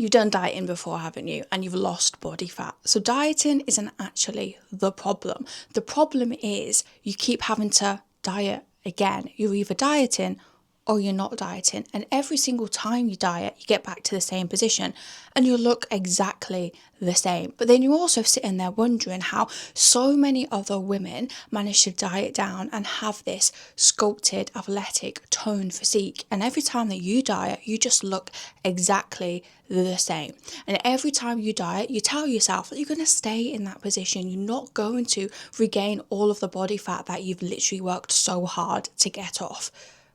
You've done dieting before, haven't you? And you've lost body fat. So dieting isn't actually the problem. The problem is you keep having to diet again. You're either dieting or you're not dieting. And every single time you diet, you get back to the same position and you look exactly the same. But then you're also sitting there wondering how so many other women manage to diet down and have this sculpted, athletic, toned physique. And every time that you diet, you just look exactly the same. And every time you diet, you tell yourself that you're going to stay in that position. You're not going to regain all of the body fat that you've literally worked so hard to get off.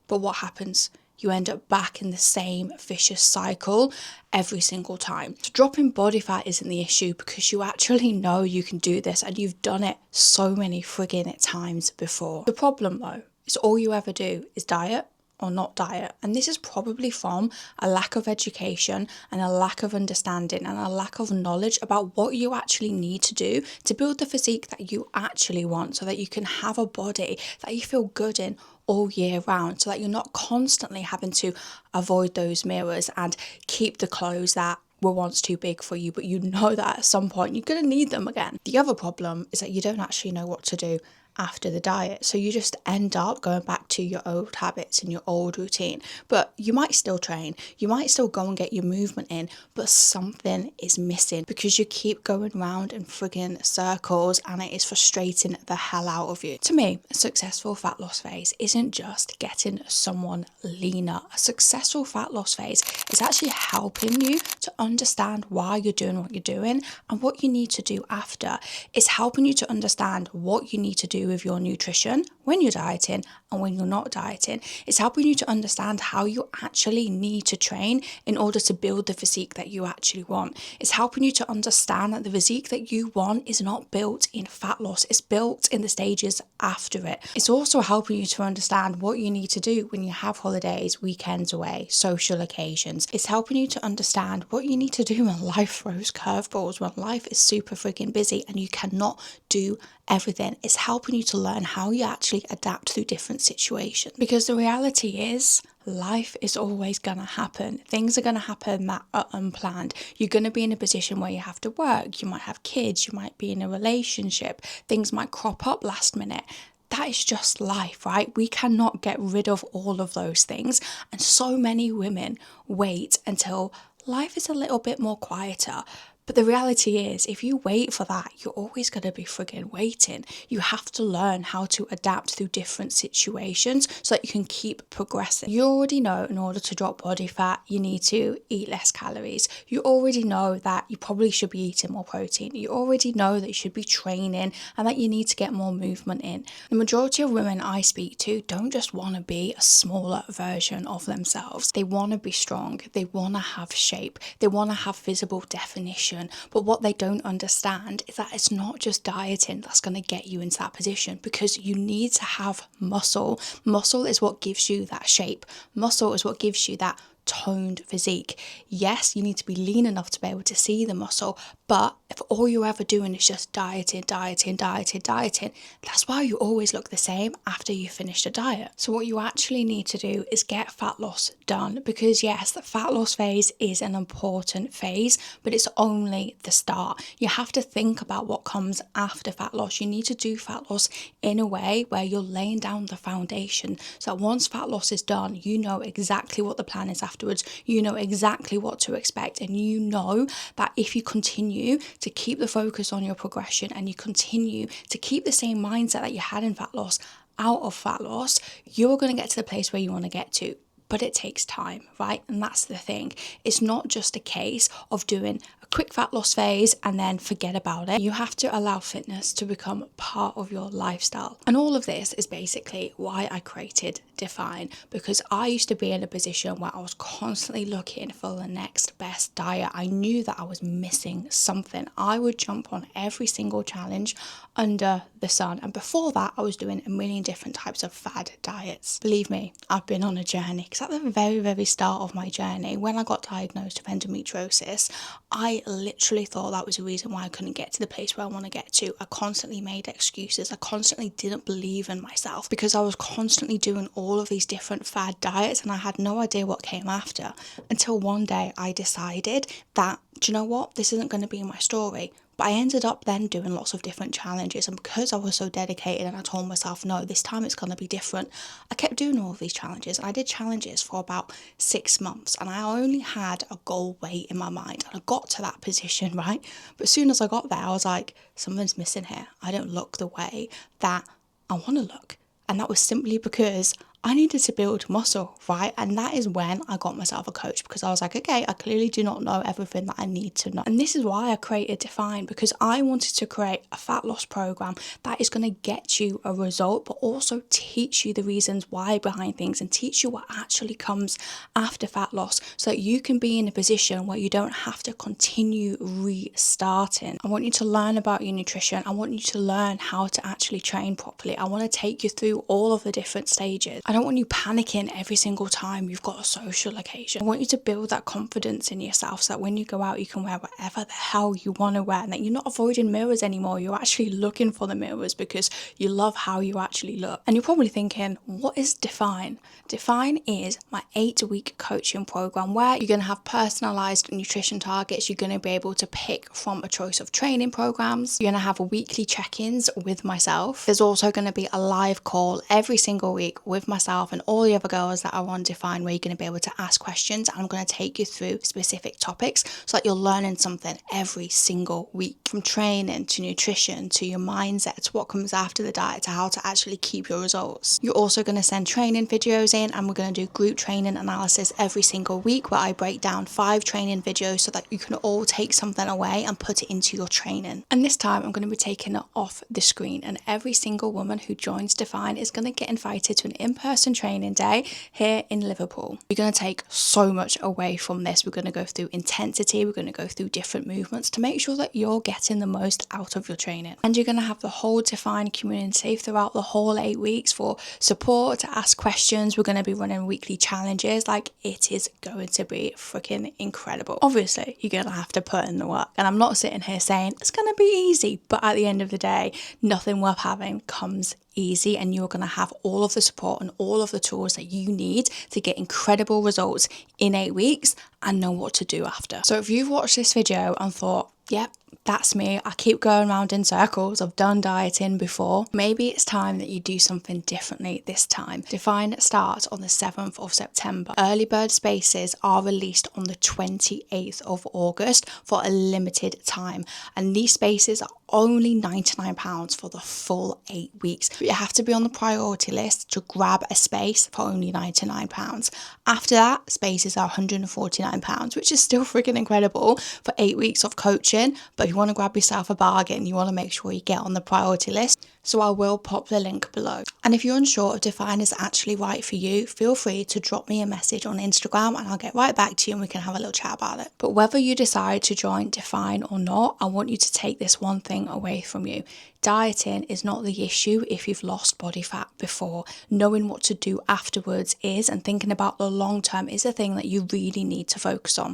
But what happens? You end up back in the same vicious cycle every single time. So dropping body fat isn't the issue because you actually know you can do this and you've done it so many friggin' times before. The problem though is all you ever do is diet or not diet. And this is probably from a lack of education and a lack of understanding and a lack of knowledge about what you actually need to do to build the physique that you actually want so that you can have a body that you feel good in all year round, so that you're not constantly having to avoid those mirrors and keep the clothes that were once too big for you, but you know that at some point you're going to need them again. The other problem is that you don't actually know what to do after the diet, so you just end up going back to your old habits and your old routine. But you might still train, you might still go and get your movement in, but something is missing because you keep going round in friggin' circles and it is frustrating the hell out of you. To me, a successful fat loss phase isn't just getting someone leaner. A successful fat loss phase is actually helping you to understand why you're doing what you're doing and what you need to do after. It's helping you to understand what you need to do with your nutrition when you're dieting and when you're not dieting. It's helping you to understand how you actually need to train in order to build the physique that you actually want. It's helping you to understand that the physique that you want is not built in fat loss, it's built in the stages after it. It's also helping you to understand what you need to do when you have holidays, weekends away, social occasions. It's helping you to understand what you need to do when life throws curveballs, when life is super freaking busy and you cannot do everything. It's helping you to learn how you actually adapt through different situations. Because the reality is, life is always going to happen. Things are going to happen that are unplanned. You're going to be in a position where you have to work. You might have kids. You might be in a relationship. Things might crop up last minute. That is just life, right? We cannot get rid of all of those things. And so many women wait until life is a little bit more quieter. But the reality is, if you wait for that, you're always going to be friggin' waiting. You have to learn how to adapt through different situations so that you can keep progressing. You already know in order to drop body fat, you need to eat less calories. You already know that you probably should be eating more protein. You already know that you should be training and that you need to get more movement in. The majority of women I speak to don't just want to be a smaller version of themselves. They want to be strong. They want to have shape. They want to have visible definition. But what they don't understand is that it's not just dieting that's going to get you into that position, because you need to have muscle. Muscle is what gives you that shape. Muscle is what gives you that toned physique. Yes, you need to be lean enough to be able to see the muscle, but if all you're ever doing is just dieting, that's why you always look the same after you finish a diet. So what you actually need to do is get fat loss done, because yes, the fat loss phase is an important phase, but it's only the start. You have to think about what comes after fat loss. You need to do fat loss in a way where you're laying down the foundation, so that once fat loss is done, you know exactly what the plan is afterwards. You know exactly what to expect, and you know that if you continue to keep the focus on your progression and you continue to keep the same mindset that you had in fat loss out of fat loss, you're going to get to the place where you want to get to. But it takes time, right? And that's the thing. It's not just a case of doing a quick fat loss phase and then forget about it. You have to allow fitness to become part of your lifestyle. And all of this is basically why I created Define, because I used to be in a position where I was constantly looking for the next best diet. I knew that I was missing something. I would jump on every single challenge under the sun. And before that, I was doing a million different types of fad diets. Believe me, I've been on a journey, because at the very, very start of my journey, when I got diagnosed with endometriosis, I literally thought that was the reason why I couldn't get to the place where I want to get to. I constantly made excuses. I constantly didn't believe in myself because I was constantly doing all all of these different fad diets and I had no idea what came after until one day I decided that, do you know what, this isn't going to be my story. But I ended up then doing lots of different challenges, and because I was so dedicated and I told myself, no, this time it's going to be different, I kept doing all of these challenges. And I did challenges for about 6 months and I only had a goal weight in my mind and I got to that position, right? But as soon as I got there, I was like, something's missing here. I don't look the way that I want to look. And that was simply because I needed to build muscle, right? And that is when I got myself a coach, because I was like, okay, I clearly do not know everything that I need to know. And this is why I created Define, because I wanted to create a fat loss program that is going to get you a result, but also teach you the reasons why behind things and teach you what actually comes after fat loss, so that you can be in a position where you don't have to continue restarting. I want you to learn about your nutrition. I want you to learn how to actually train properly. I want to take you through all of the different stages. I don't want you panicking every single time you've got a social occasion. I want you to build that confidence in yourself so that when you go out, you can wear whatever the hell you want to wear, and that you're not avoiding mirrors anymore. You're actually looking for the mirrors because you love how you actually look. And you're probably thinking, what is Define? Define is my 8-week coaching program where you're going to have personalized nutrition targets. You're going to be able to pick from a choice of training programs. You're going to have weekly check-ins with myself. There's also going to be a live call every single week with myself and all the other girls that are on Define, where you're going to be able to ask questions, and I'm going to take you through specific topics so that you're learning something every single week, from training to nutrition to your mindset to what comes after the diet to how to actually keep your results. You're also going to send training videos in, and we're going to do group training analysis every single week where I break down 5 training videos so that you can all take something away and put it into your training. And this time I'm going to be taking it off the screen, and every single woman who joins Define is going to get invited to an in-person training day here in Liverpool. We're going to take so much away from this. We're going to go through intensity, we're going to go through different movements to make sure that you're getting the most out of your training. And you're going to have the whole Define community throughout the whole 8 weeks for support, to ask questions. We're going to be running weekly challenges. Like, it is going to be freaking incredible. Obviously, you're going to have to put in the work, and I'm not sitting here saying it's going to be easy, but at the end of the day, nothing worth having comes easy, and you're going to have all of the support and all of the tools that you need to get incredible results in 8 weeks and know what to do after. So if you've watched this video and thought, yep, that's me, I keep going around in circles, I've done dieting before, maybe it's time that you do something differently this time. Define starts on the 7th of September. Early bird spaces are released on the 28th of August for a limited time, and these spaces are only £99 for the full 8 weeks. But you have to be on the priority list to grab a space for only £99. After that, spaces are £149, which is still freaking incredible for 8 weeks of coaching. But if you want to grab yourself a bargain, you want to make sure you get on the priority list. So I will pop the link below. And if you're unsure if Define is actually right for you, feel free to drop me a message on Instagram and I'll get right back to you and we can have a little chat about it. But whether you decide to join Define or not, I want you to take this one thing away from you. Dieting is not the issue if you've lost body fat before. Knowing what to do afterwards is, and thinking about the long term is a thing that you really need to focus on.